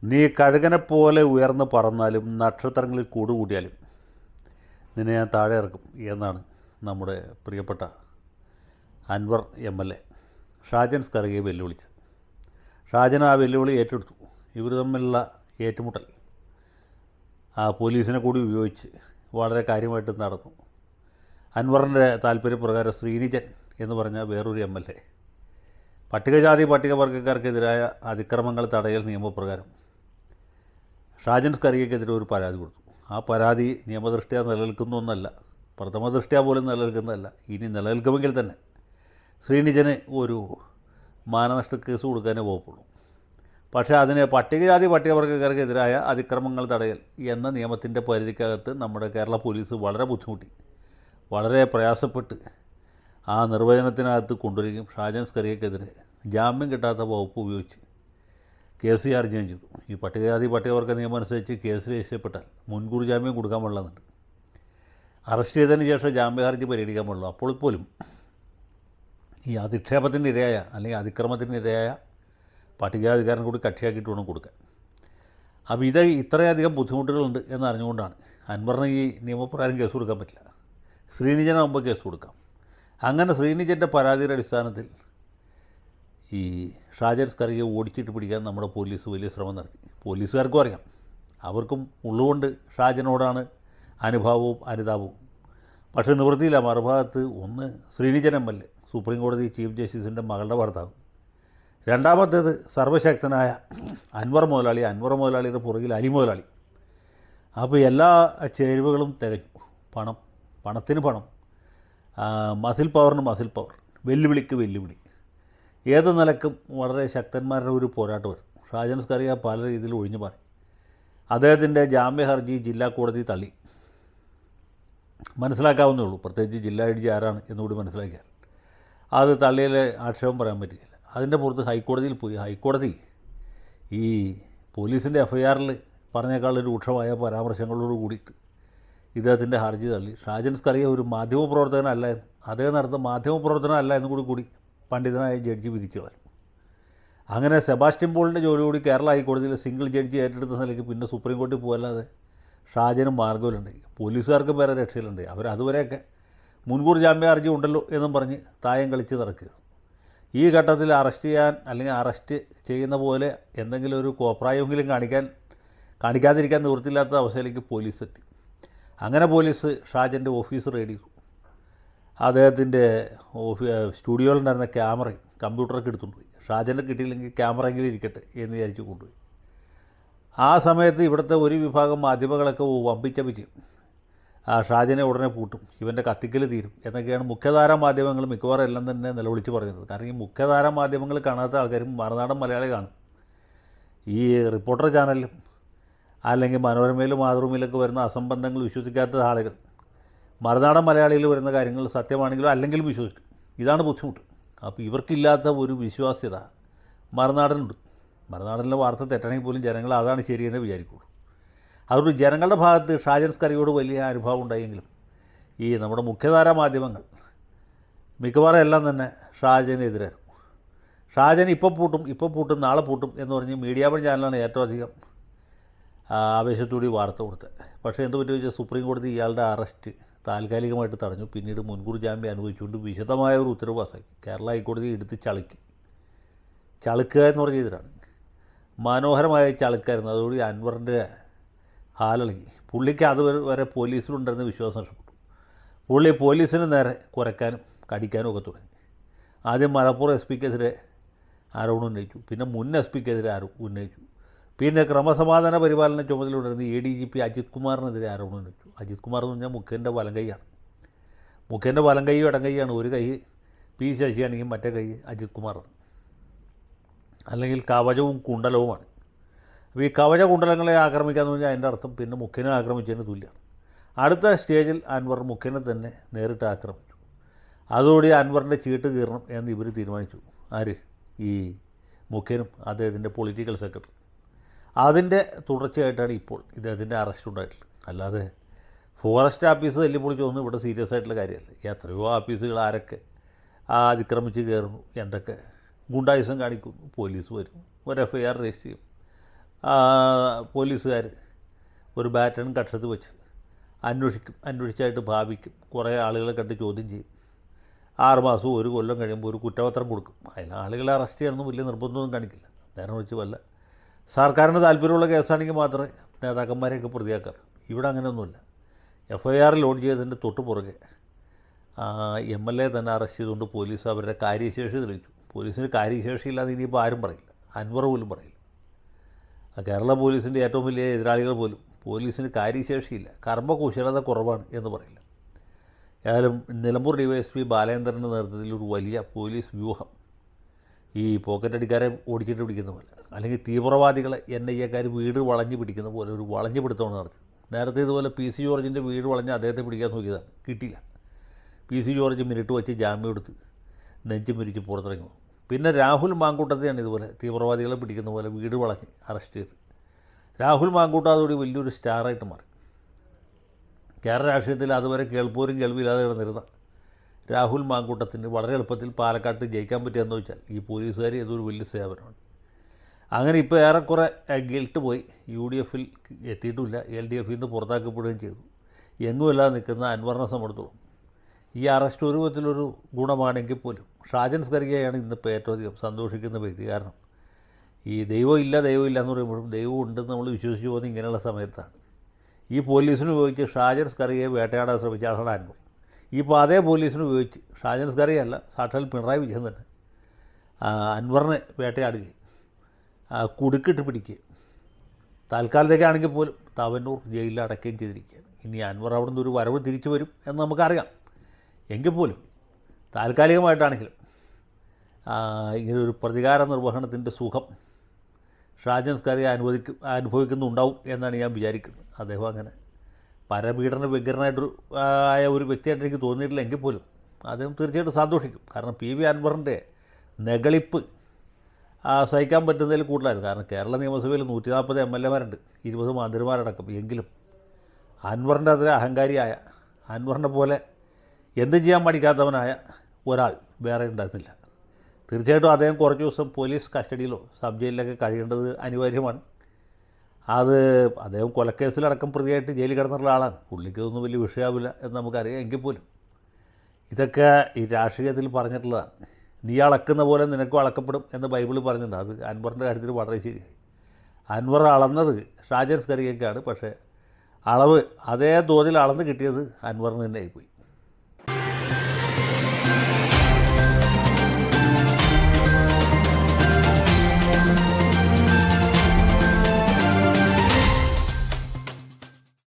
നീ കഴുകനെപ്പോലെ ഉയർന്ന് പറന്നാലും നക്ഷത്രങ്ങളിൽ കൂടുകൂടിയാലും നിന്നെ ഞാൻ താഴെ ഇറക്കും എന്നാണ് നമ്മുടെ പ്രിയപ്പെട്ട അൻവർ MLA ഷാജൻ സ്കറിയയെ വെല്ലുവിളിച്ചത്. ഷാജൻ ആ വെല്ലുവിളി ഏറ്റെടുത്തു. ഇവർ തമ്മിലുള്ള ഏറ്റുമുട്ടൽ ആ പോലീസിനെ കൂടി ഉപയോഗിച്ച് വളരെ കാര്യമായിട്ട് നടന്നു. അൻവറിൻ്റെ താല്പര്യപ്രകാരം ശ്രീനിജൻ എന്ന് പറഞ്ഞ വേറൊരു MLA പട്ടികജാതി പട്ടികവർഗ്ഗക്കാർക്കെതിരായ അതിക്രമങ്ങൾ തടയൽ നിയമപ്രകാരം ഷാജൻ സ്കറിയയ്ക്കെതിരെ ഒരു പരാതി കൊടുത്തു. ആ പരാതി നിയമദൃഷ്ട്യാ നിലനിൽക്കുന്ന ഒന്നല്ല, പ്രഥമദൃഷ്ട്യാ പോലും നിലനിൽക്കുന്നതല്ല. ഇനി നിലനിൽക്കുമെങ്കിൽ തന്നെ ശ്രീനിജന് ഒരു മാനനഷ്ട കേസ് കൊടുക്കാനേ വകുപ്പുള്ളൂ. പക്ഷേ അതിന് പട്ടികജാതി പട്ടികവർഗ്ഗക്കാർക്കെതിരായ അതിക്രമങ്ങൾ തടയൽ എന്ന നിയമത്തിൻ്റെ പരിധിക്കകത്ത് നമ്മുടെ കേരള പോലീസ് വളരെ ബുദ്ധിമുട്ടി, വളരെ പ്രയാസപ്പെട്ട് ആ നിർവചനത്തിനകത്ത് കൊണ്ടുവരികയും ഷാജൻ സ്കറിയയ്ക്കെതിരെ ജാമ്യം കിട്ടാത്ത വകുപ്പ് ഉപയോഗിച്ച് കേസ് ചാർജ് ചെയ്തു. ഈ പട്ടികജാതി പട്ടികവർഗ്ഗ നിയമം അനുസരിച്ച് കേസ് രജിസ്റ്റർപ്പെട്ടാൽ മുൻകൂർ ജാമ്യം കൊടുക്കാൻ പാടില്ലെന്നുണ്ട്. അറസ്റ്റ് ചെയ്തതിന് ശേഷം ജാമ്യ ഹർജി പരിഗണിക്കാൻ പാടുള്ളൂ. അപ്പോൾ പോലും ഈ അധിക്ഷേപത്തിനിരയായ അല്ലെങ്കിൽ അതിക്രമത്തിനിരയായ പട്ടികജാതിക്കാരൻ കൂടി കക്ഷിയാക്കിയിട്ട് വേണം കൊടുക്കാൻ. അപ്പോൾ ഇത് ഇത്രയധികം ബുദ്ധിമുട്ടുകളുണ്ട് എന്നറിഞ്ഞുകൊണ്ടാണ് അൻവറിന് ഈ നിയമപ്രകാരം കേസ് കൊടുക്കാൻ പറ്റില്ല, ശ്രീനിജനാകുമ്പോൾ കേസ് കൊടുക്കാം. അങ്ങനെ ശ്രീനിജൻ്റെ പരാതിയുടെ അടിസ്ഥാനത്തിൽ ഈ ഷാജൻ സ്കറിയെ ഓടിച്ചിട്ട് പിടിക്കാൻ നമ്മുടെ പോലീസ് വലിയ ശ്രമം നടത്തി. പോലീസുകാർക്കും അറിയാം, അവർക്കും ഉള്ളുകൊണ്ട് ഷാജനോടാണ് അനുഭാവവും അനുതാപവും. പക്ഷേ നിവൃത്തിയില്ല. മറുഭാഗത്ത് ഒന്ന് ശ്രീനിജൻ MLA, സുപ്രീം കോടതി ചീഫ് ജസ്റ്റിസിൻ്റെ മകളുടെ ഭർത്താവ്. രണ്ടാമത്തേത് സർവശക്തനായ അൻവർ മുതലാളി, അൻവർ മുതലാളിയുടെ പുറകിൽ അലി മുതലാളി. അപ്പോൾ എല്ലാ ചേരുവകളും തികഞ്ഞു. പണത്തിന് പണം, മസിൽ പവറിന് മസിൽ പവർ, വെല്ലുവിളിക്ക് വെല്ലുവിളി. ഏത് നിലക്കും വളരെ ശക്തന്മാരുടെ ഒരു പോരാട്ടമായിരുന്നു. ഷാജൻ സ്കറിയ പല രീതിയിൽ ഒഴിഞ്ഞു മാറി. അദ്ദേഹത്തിൻ്റെ ജാമ്യ ഹർജി ജില്ലാ കോടതി തള്ളി. മനസ്സിലാക്കാവുന്നേ ഉള്ളൂ, പ്രത്യേകിച്ച് ജില്ലാ ജഡ്ജി ആരാണ് എന്നുകൂടി മനസ്സിലാക്കിയാൽ അത് തള്ളിയിൽ ആക്ഷേപം പറയാൻ പറ്റുകയില്ല. അതിൻ്റെ പുറത്ത് ഹൈക്കോടതിയിൽ പോയി. ഹൈക്കോടതി ഈ പോലീസിൻ്റെ FIRൽ പറഞ്ഞേക്കാളൊരു രൂക്ഷമായ പരാമർശങ്ങളോട് കൂടിയിട്ട് ഇദ്ദേഹത്തിൻ്റെ ഹർജി തള്ളി. ഷാജൻ സ്കറിയ ഒരു മാധ്യമപ്രവർത്തകനല്ല എന്ന്, അദ്ദേഹം നടത്തുന്ന മാധ്യമപ്രവർത്തനമല്ല എന്ന് കൂടി പണ്ഡിതനായ ജഡ്ജി വിധിച്ചു കളഞ്ഞു. അങ്ങനെ സെബാസ്റ്റ്യൻ പോളിൻ്റെ ജോലി കൂടി കേരള ഹൈക്കോടതിയിൽ സിംഗിൾ ജഡ്ജി ഏറ്റെടുത്ത നിലയ്ക്ക് പിന്നെ സുപ്രീം കോടതി പോകല്ലാതെ ഷാജനും മാർഗവിലുണ്ടായി. പോലീസുകാർക്ക് വേറെ രക്ഷയിലുണ്ടായി. അവരതുവരെയൊക്കെ മുൻകൂർ ജാമ്യ ഹർജി ഉണ്ടല്ലോ എന്നും പറഞ്ഞ് തായം കളിച്ച് നടക്കുക. ഈ ഘട്ടത്തിൽ അറസ്റ്റ് ചെയ്യാൻ അല്ലെങ്കിൽ അറസ്റ്റ് ചെയ്യുന്ന പോലെ എന്തെങ്കിലും ഒരു കോപ്രായമെങ്കിലും കാണിക്കാതിരിക്കാൻ നിവൃത്തിയില്ലാത്ത അവസ്ഥയിലേക്ക് പോലീസ് എത്തി. അങ്ങനെ പോലീസ് ഷാജൻ്റെ ഓഫീസ് റെയ്ഡ് ചെയ്തു. അദ്ദേഹത്തിൻ്റെ സ്റ്റുഡിയോയിലുണ്ടായിരുന്ന ക്യാമറയും കമ്പ്യൂട്ടറൊക്കെ എടുത്തുകൊണ്ടുപോയി. ഷാജൻ്റെ കിട്ടിയില്ലെങ്കിൽ ക്യാമറയെങ്കിലും ഇരിക്കട്ടെ എന്ന് വിചാരിച്ച് കൊണ്ടുപോയി. ആ സമയത്ത് ഇവിടുത്തെ ഒരു വിഭാഗം മാധ്യമങ്ങളൊക്കെ വമ്പിച്ച വിജയം, ഷാജനെ ഉടനെ പൂട്ടും, ഇവൻ്റെ കത്തിക്കൽ തീരും എന്നൊക്കെയാണ് മുഖ്യധാരാ മാധ്യമങ്ങൾ മിക്കവാറും എല്ലാം തന്നെ നിലവിളിച്ച് പറയുന്നത്. കാരണം ഈ മുഖ്യധാരാ മാധ്യമങ്ങൾ കാണാത്ത ആൾക്കാരും മറുനാടൻ മലയാളി കാണും. ഈ റിപ്പോർട്ടർ ചാനലിലും അല്ലെങ്കിൽ മനോരമയിലും മാതൃഭൂമിയിലൊക്കെ വരുന്ന അസംബന്ധങ്ങൾ വിശ്വസിക്കാത്ത ആളുകൾ മറുനാടൻ മലയാളിയിൽ വരുന്ന കാര്യങ്ങൾ സത്യമാണെങ്കിലും അല്ലെങ്കിലും വിശ്വസിക്കും. ഇതാണ് ബുദ്ധിമുട്ട്. അപ്പോൾ ഇവർക്കില്ലാത്ത ഒരു വിശ്വാസ്യത മറുനാടനുണ്ട്. മറുനാടനിലെ വാർത്ത തെറ്റണമെങ്കിൽ പോലും ജനങ്ങൾ അതാണ് ശരിയെന്ന് വിചാരിക്കുള്ളൂ. അതുകൊണ്ട് ജനങ്ങളുടെ ഭാഗത്ത് ഷാജൻ സ്കറിയോട് വലിയ അനുഭവം ഉണ്ടായെങ്കിലും ഈ നമ്മുടെ മുഖ്യധാരാ മാധ്യമങ്ങൾ മിക്കവാറും എല്ലാം തന്നെ ഷാജനെതിരായിരുന്നു. ഷാജൻ ഇപ്പോൾ പൂട്ടും നാളെ പൂട്ടും എന്ന് പറഞ്ഞ് മീഡിയ വൺ ചാനലാണ് ഏറ്റവും അധികം ആവേശത്തോടെ വാർത്ത കൊടുത്തത്. പക്ഷേ എന്ത് പറ്റുമെന്ന് വെച്ചാൽ സുപ്രീം കോടതി ഇയാളുടെ അറസ്റ്റ് താൽക്കാലികമായിട്ട് തടഞ്ഞു. പിന്നീട് മുൻകൂർ ജാമ്യം അനുഭവിച്ചുകൊണ്ട് വിശദമായ ഒരു ഉത്തരവ് പാസാക്കി. കേരള ഹൈക്കോടതി എടുത്ത് ചളുക്കുക എന്ന് പറഞ്ഞ ഇതിലാണ് മനോഹരമായ ചളുക്കായിരുന്നു. അതോടുകൂടി അൻവറിൻ്റെ ഹാലിളകി. പുള്ളിക്ക് അതുവരെ പോലീസിലുണ്ടായിരുന്ന വിശ്വാസം നഷ്ടപ്പെട്ടു. പുള്ളി പോലീസിന് നേരെ കുരക്കാനും കടിക്കാനും ഒക്കെ തുടങ്ങി. ആദ്യം മലപ്പുറം SP-ക്കെതിരെ ആരോപണം ഉന്നയിച്ചു, പിന്നെ മുൻ SP-ക്കെതിരെ ഉന്നയിച്ചു, പിന്നെ ക്രമസമാധാന പരിപാലന ചുമതലയുണ്ടായിരുന്ന ADGP അജിത് കുമാറിനെതിരെ ആരോപണം ഉന്നയിച്ചു. അജിത് കുമാർ എന്ന് പറഞ്ഞാൽ മുഖ്യൻ്റെ വലം കൈയാണ്. മുഖ്യൻ്റെ വലം കൈയും ഇടം കൈയാണ്. ഒരു കൈ P ശശിയാണെങ്കിൽ മറ്റേ കൈ അജിത് കുമാറാണ്, അല്ലെങ്കിൽ കവചവും കുണ്ടലവുമാണ്. അപ്പോൾ ഈ കവച കുണ്ടലങ്ങളെ ആക്രമിക്കാമെന്ന് പറഞ്ഞാൽ അതിൻ്റെ അർത്ഥം പിന്നെ മുഖ്യനെ ആക്രമിച്ചതിന് തുല്യമാണ്. അടുത്ത സ്റ്റേജിൽ അൻവർ മുഖ്യനെ തന്നെ നേരിട്ട് ആക്രമിച്ചു. അതോടെ അൻവറിൻ്റെ ചീട്ട് കീറണം എന്ന് ഇവർ തീരുമാനിച്ചു. ആര്? ഈ മുഖ്യനും അദ്ദേഹത്തിൻ്റെ പൊളിറ്റിക്കൽ സെക്രട്ടറി. അതിൻ്റെ തുടർച്ചയായിട്ടാണ് ഇപ്പോൾ ഇദ്ദേഹത്തിൻ്റെ അറസ്റ്റ് ഉണ്ടായിട്ടുള്ളത്. അല്ലാതെ ഫോറസ്റ്റ് ഓഫീസ് തല്ലിപ്പൊളിച്ചൊന്നും ഇവിടെ സീരിയസ് ആയിട്ടുള്ള കാര്യമല്ല. എത്രയോ ഓഫീസുകൾ ആരൊക്കെ അതിക്രമിച്ച് കയറുന്നു, എന്തൊക്കെ ഗുണ്ടായുസം കാണിക്കുന്നു, പോലീസ് വരും, ഒരു FIR രജിസ്റ്റർ ചെയ്യും, പോലീസുകാർ ഒരു ബാറ്റൺ കക്ഷത്ത് വെച്ച് അന്വേഷിച്ചായിട്ട് ഭാവിക്കും. കുറേ ആളുകളെ കണ്ട് ചോദ്യം ചെയ്യും. 6 മാസവും 1 കൊല്ലം കഴിയുമ്പോൾ ഒരു കുറ്റപത്രം കൊടുക്കും. അതിൽ ആളുകളെ അറസ്റ്റ് ചെയ്യണമെന്ന് വലിയ നിർബന്ധമൊന്നും കാണിക്കില്ല. നേരെ വെച്ച് വല്ല സർക്കാരിന് താല്പര്യമുള്ള കേസാണെങ്കിൽ മാത്രമേ നേതാക്കന്മാരെയൊക്കെ പ്രതിയാക്കാറ്. ഇവിടെ അങ്ങനെയൊന്നുമില്ല. FIR ലോഡ് ചെയ്തതിൻ്റെ തൊട്ട് പുറകെ MLA തന്നെ അറസ്റ്റ് ചെയ്തുകൊണ്ട് പോലീസ് അവരുടെ കാര്യശേഷി തെളിയിച്ചു. പോലീസിന് കാര്യശേഷിയില്ലാതെ ഇനിയിപ്പോൾ ആരും പറയില്ല. അൻവർ പോലും പറയില്ല. കേരള പോലീസിൻ്റെ ഏറ്റവും വലിയ എതിരാളികൾ പോലും പോലീസിന് കാര്യശേഷിയില്ല, കർമ്മകുശലത കുറവാണ് എന്ന് പറയില്ല. ഏതായാലും നിലമ്പൂർ DYSP ബാലേന്ദ്രൻ്റെ നേതൃത്വത്തിൽ ഒരു വലിയ പോലീസ് വ്യൂഹം, ഈ പോക്കറ്റടിക്കാരെ ഓടിച്ചിട്ട് പിടിക്കുന്ന പോലെ, അല്ലെങ്കിൽ തീവ്രവാദികളെ NIA വീട് വളഞ്ഞ് പിടിക്കുന്ന പോലെ ഒരു വളഞ്ഞു പിടുത്തമാണ് നടത്തിയത്. നേരത്തെ ഇതുപോലെ PC ജോർജിൻ്റെ വീട് വളഞ്ഞ് അദ്ദേഹത്തെ പിടിക്കാൻ നോക്കിയതാണ്, കിട്ടിയില്ല. PC ജോർജ് മിനിറ്റ് വെച്ച് ജാമ്യം എടുത്ത് നെഞ്ചു മിരിച്ച് പുറത്തിറങ്ങി പോകും. പിന്നെ രാഹുൽ മാങ്കൂട്ടത്തെയാണ് ഇതുപോലെ തീവ്രവാദികളെ പിടിക്കുന്ന പോലെ വീട് വളഞ്ഞ് അറസ്റ്റ് ചെയ്ത്. രാഹുൽ മാങ്കൂട്ടം അതോടെ വലിയൊരു സ്റ്റാറായിട്ട് മാറി. കേരള രാഷ്ട്രീയത്തിൽ അതുവരെ കേൾപ്പോരും കേൾവിയില്ലാതെ കിടന്നിരുന്ന രാഹുൽ മാങ്കൂട്ടത്തിന് വളരെ എളുപ്പത്തിൽ പാലക്കാട്ട് ജയിക്കാൻ പറ്റിയെന്ന് വെച്ചാൽ ഈ പോലീസുകാർ ഇതൊരു വലിയ സേവനമാണ്. അങ്ങനെ ഇപ്പോൾ ഏറെക്കുറെ ഗിൽട്ട് പോയി. UDF എത്തിയിട്ടുമില്ല, LDF നിന്ന് പുറത്താക്കപ്പെടുകയും ചെയ്തു. എങ്ങുമല്ലാതെ നിൽക്കുന്ന അൻവറിനെ സംബന്ധിച്ചിടത്തോളം ഈ അറസ്റ്റ് ഒരു വിധത്തിലൊരു ഗുണമാണെങ്കിൽ പോലും ഷാജൻ സ്കറിയയാണ് ഇന്നിപ്പോൾ ഏറ്റവും അധികം സന്തോഷിക്കുന്ന വ്യക്തി. കാരണം ഈ ദൈവം ഇല്ല എന്ന് പറയുമ്പോഴും ദൈവം ഉണ്ടെന്ന് നമ്മൾ വിശ്വസിച്ച് പോകുന്ന ഇങ്ങനെയുള്ള സമയത്താണ് ഈ പോലീസിന് ഉപയോഗിച്ച് ഷാജൻ സ്കറിയയെ വേട്ടയാടാൻ ശ്രമിച്ച ആളാണ് അൻവർ. ഇപ്പോൾ അതേ പോലീസിന് ഉപയോഗിച്ച് ഷാജൻ സ്കറിയ അല്ല, സാക്ഷാൽ പിണറായി വിജയൻ തന്നെ അൻവറിനെ വേട്ടയാടുകയും കുടുക്കിട്ട് പിടിക്കുകയും താൽക്കാലത്തേക്കാണെങ്കിൽ പോലും തവന്നൂർ ജയിലിൽ അടയ്ക്കുകയും ചെയ്തിരിക്കുകയാണ്. ഇനി അൻവർ അവിടെ നിന്ന് ഒരു വരവ് തിരിച്ചു വരും എന്ന് നമുക്കറിയാം. എങ്കിൽ പോലും താൽക്കാലികമായിട്ടാണെങ്കിലും ഇങ്ങനെ ഒരു പ്രതികാര നിർവഹണത്തിൻ്റെ സുഖം ഷാജൻ സ്കറിയ അനുഭവിക്കുന്നുണ്ടാവും എന്നാണ് ഞാൻ വിചാരിക്കുന്നത്. അദ്ദേഹം അങ്ങനെ പരപീഡന വ്യഗ്രനായിട്ടൊരു ആയ ഒരു വ്യക്തിയായിട്ട് എനിക്ക് തോന്നിയിട്ടില്ല. എങ്കിൽ പോലും അദ്ദേഹം തീർച്ചയായിട്ടും സന്തോഷിക്കും. കാരണം PV അൻവറിൻ്റെ നെകളിപ്പ് സഹിക്കാൻ പറ്റുന്നതിൽ കൂടുതലായിരുന്നു. കാരണം കേരള നിയമസഭയിൽ 140 MLA-മാരുണ്ട്, 20 മന്ത്രിമാരടക്കം. എങ്കിലും അൻവറിൻ്റെ അതിലെ അഹങ്കാരിയായ, അൻവറിനെ പോലെ എന്തും ചെയ്യാൻ പഠിക്കാത്തവനായ ഒരാൾ വേറെ ഉണ്ടായിരുന്നില്ല. തീർച്ചയായിട്ടും അദ്ദേഹം കുറച്ച് ദിവസം പോലീസ് കസ്റ്റഡിയിലോ സബ് ജയിലിലൊക്കെ കഴിയേണ്ടത് അനിവാര്യമാണ്. അത് അദ്ദേഹം കൊലക്കേസിലടക്കം പ്രതിയായിട്ട് ജയിലിൽ കിടന്നുള്ള ആളാണ്. പുള്ളിക്ക് ഇതൊന്നും വലിയ വിഷയമാവില്ല എന്ന് നമുക്കറിയാം. എങ്കിൽ പോലും ഇതൊക്കെ ഈ രാഷ്ട്രീയത്തിൽ പറഞ്ഞിട്ടുള്ളതാണ്. നീ അളക്കുന്ന പോലെ നിനക്കും അളക്കപ്പെടും എന്ന് ബൈബിളിൽ പറഞ്ഞിട്ടുണ്ട്. അത് അൻവറിൻ്റെ കാര്യത്തിൽ വളരെ ശരിയായി. അൻവർ അളന്നത് ഷാജൻ സ്കറിയയ്ക്കാണ്, പക്ഷേ അളവ് അതേ തോതിൽ അളന്ന് കിട്ടിയത് അൻവറിന് തന്നെ ആയിപ്പോയി.